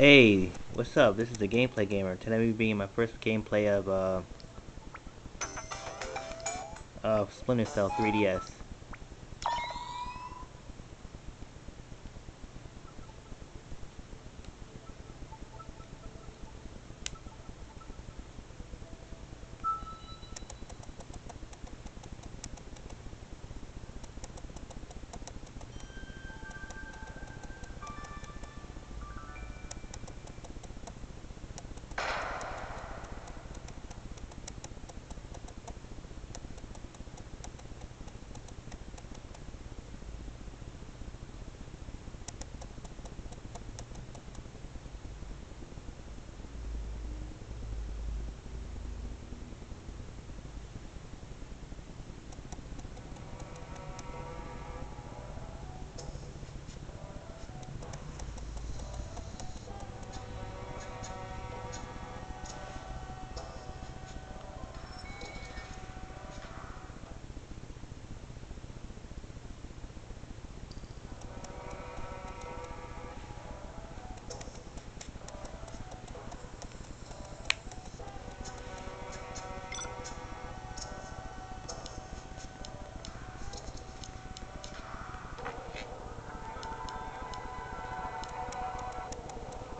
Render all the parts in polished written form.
Hey, what's up? This is the Gameplay Gamer. Today I'm bringing my first gameplay of Splinter Cell 3DS.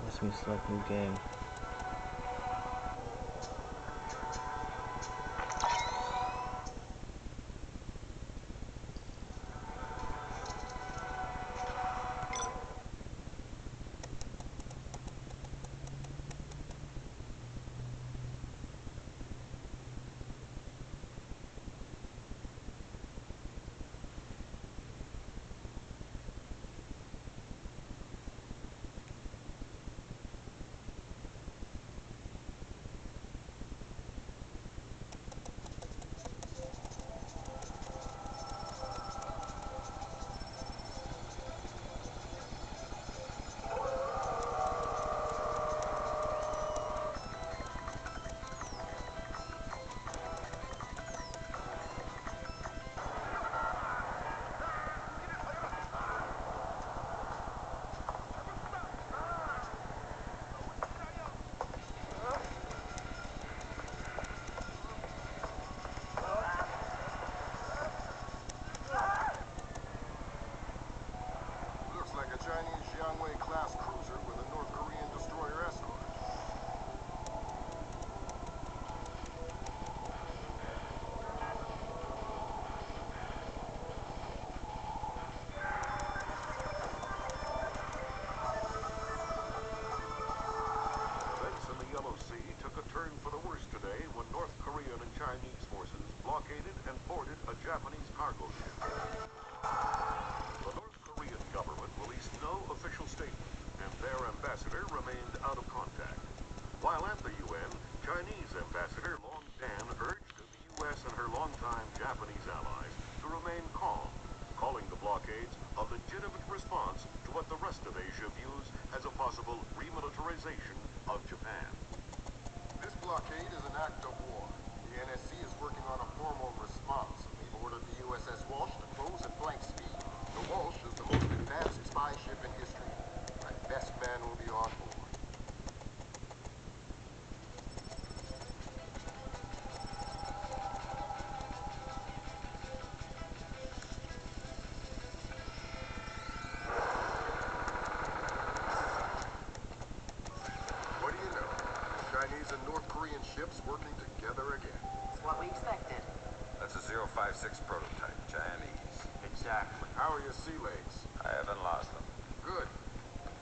Let's me select new game. Looks like a Chinese Jiangwei-class cruiser with a North Korean destroyer escort. Events in the Yellow Sea took a turn for the worse today when North Korean and Chinese forces blockaded and boarded a Japanese cargo ship. The North Korean government released no official statement, and their ambassador remained out of contact. While at the UN, Chinese Ambassador Long Dan urged the U.S. and her longtime Japanese allies to remain calm, calling the blockades a legitimate response to what the rest of Asia views as a possible remilitarization of Japan. This blockade is an act of war. The NSC is working on a formal response. We've ordered the USS Walsh to close at blank speed. The Walsh is the most advanced spy ship in history. My best man will be on board. What do you know? Chinese and North Korean ships working together again. It's what we expected. That's a 056 prototype, Chinese. Exactly. How are your sea legs? I haven't lost them. Good.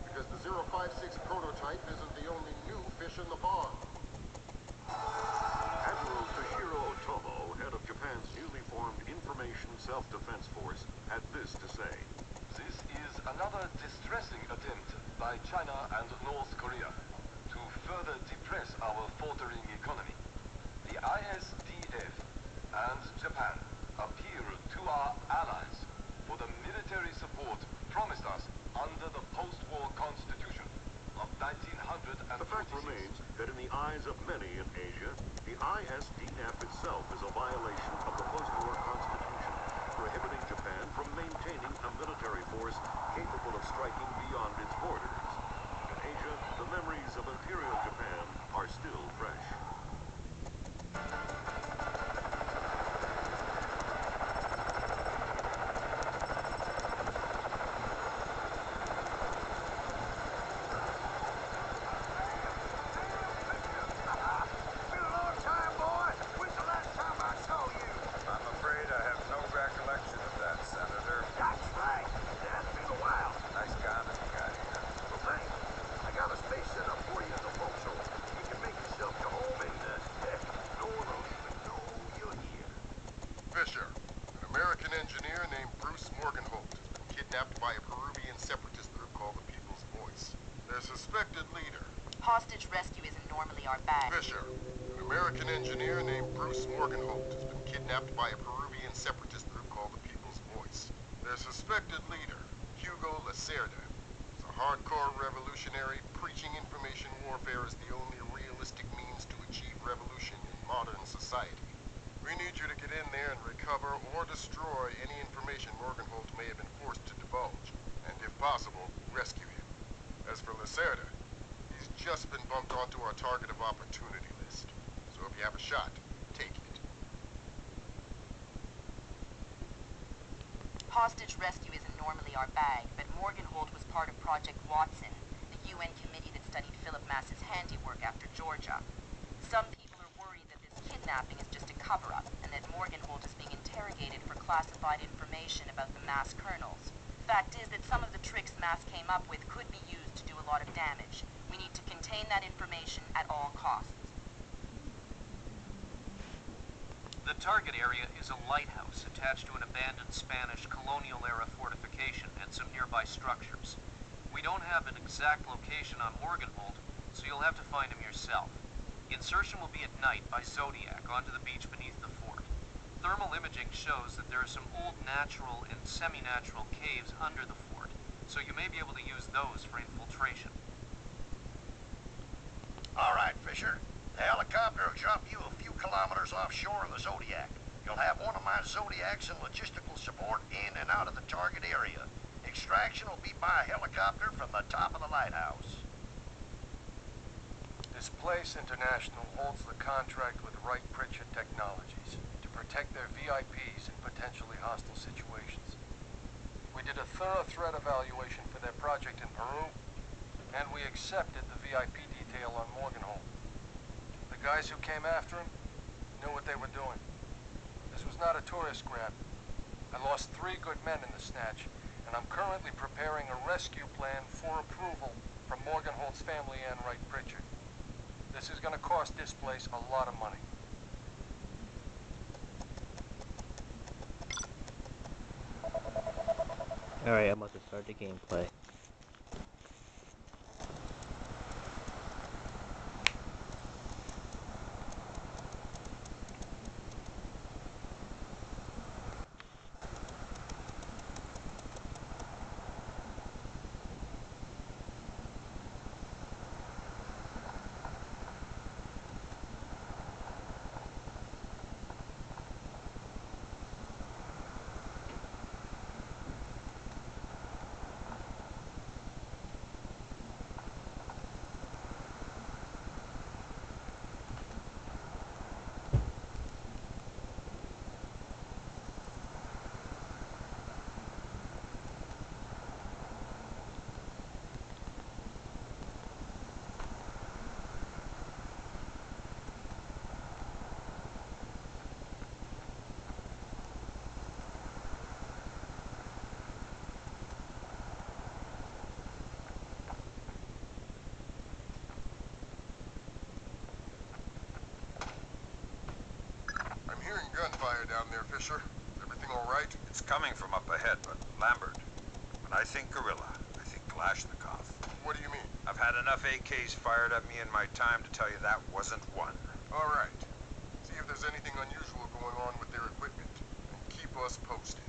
Because the 056 prototype isn't the only new fish in the pond. Admiral Toshiro Otomo, head of Japan's newly formed Information Self-Defense Force, had this to say. This is another distressing attempt by China and North Korea to further depress our faltering economy. The ISDF and Japan appeal to our allies for the military support promised us under the post-war constitution of 1946. The fact remains that in the eyes of many in Asia, the ISDF itself is a violation of the post-war constitution, prohibiting Japan from maintaining a military force capable of striking beyond its borders. In Asia, the suspected leader. Hostage rescue isn't normally our bag. Fisher, an American engineer named Bruce Morgenholt has been kidnapped by a Peruvian separatist group called the People's Voice. Their suspected leader, Hugo Lacerda, is a hardcore revolutionary preaching information warfare as the only realistic means to achieve revolution in modern society. We need you to get in there and recover or destroy any information Morgenholt may have been forced to divulge, and if possible, rescue him. As for Lacerda, he's just been bumped onto our target of opportunity list. So if you have a shot, take it. Hostage rescue isn't normally our bag, but Morgenholt was part of Project Watson, the UN committee that studied Philip Mass's handiwork after Georgia. Some people are worried that this kidnapping is just a cover-up, and that Morgenholt is being interrogated for classified information about the Mass kernels. Fact is that some of the tricks Mass came up with could be used to do a lot of damage. We need to contain that information at all costs. The target area is a lighthouse attached to an abandoned Spanish colonial-era fortification and some nearby structures. We don't have an exact location on Morgenholt, so you'll have to find him yourself. Insertion will be at night by Zodiac onto the beach beneath the fort. Thermal imaging shows that there are some old natural and semi-natural caves under the fort, so you may be able to use those for infiltration. All right, Fisher. The helicopter will drop you a few kilometers offshore of the Zodiac. You'll have one of my Zodiacs and logistical support in and out of the target area. Extraction will be by helicopter from the top of the lighthouse. Displace International holds the contract with Wright Pritchard Technologies to protect their VIPs in potentially hostile situations. We did a thorough threat evaluation for their project in Peru, and we accepted the VIP detail on Morgenholt. The guys who came after him knew what they were doing. This was not a tourist grab. I lost 3 good men in the snatch, and I'm currently preparing a rescue plan for approval from Morgenholt's family and Wright Pritchard. This is going to cost this place a lot of money. Alright, I'm about to start the gameplay. I'm hearing gunfire down there, Fisher. Is everything all right? It's coming from up ahead, but Lambert, when I think guerrilla, I think Kalashnikov. What do you mean? I've had enough AKs fired at me in my time to tell you that wasn't one. All right. See if there's anything unusual going on with their equipment, and keep us posted.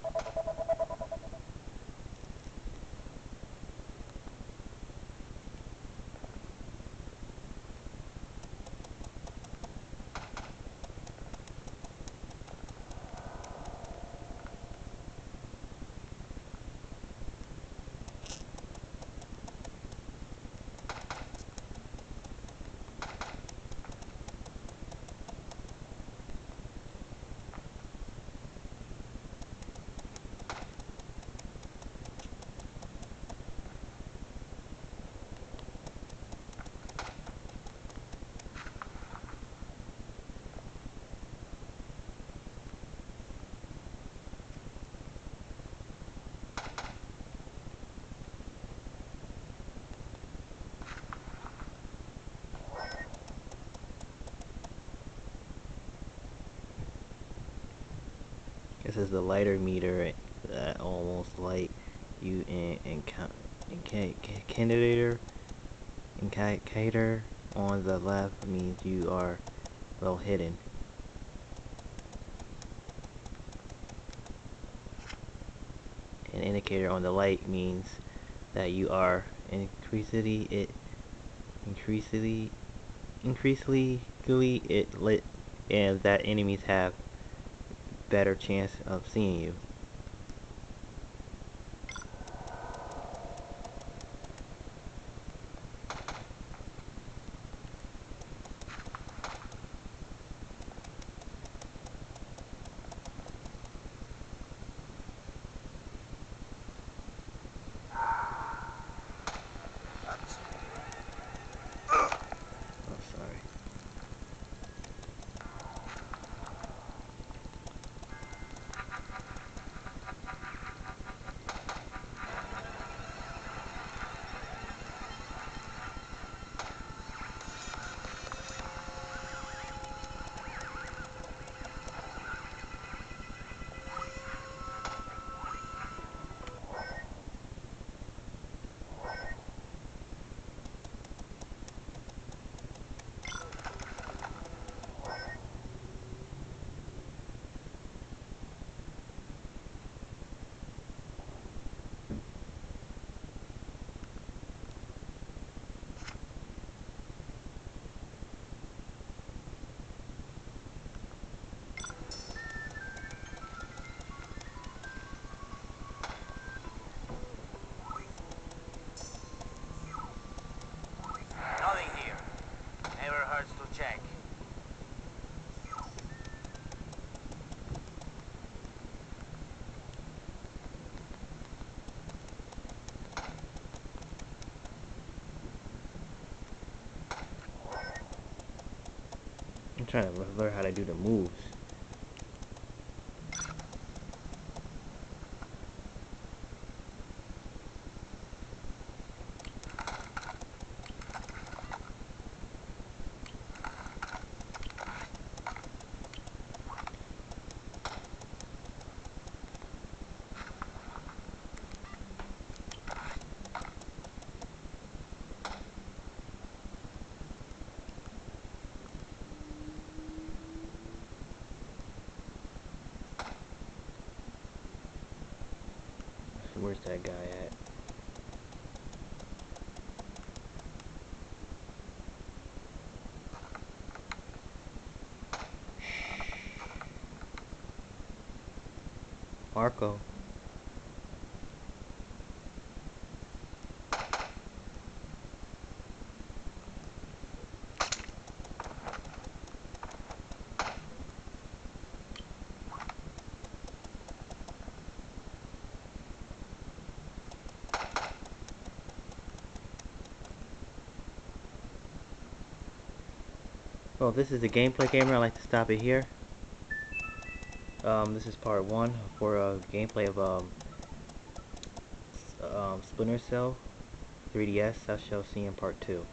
This is the lighter meter, almost light. You and candidator Indicator on the left means you are well hidden. An indicator on the right means that you are increasingly it lit, and that enemies have better chance of seeing you. Oh, sorry. Nothing here. Never hurts to check. I'm trying to learn how to do the moves. Where's that guy at? Marco. Well, this is the gameplay gamer. I like to stop it here. This is part 1 for gameplay of Splinter Cell 3DS. I shall see in part 2.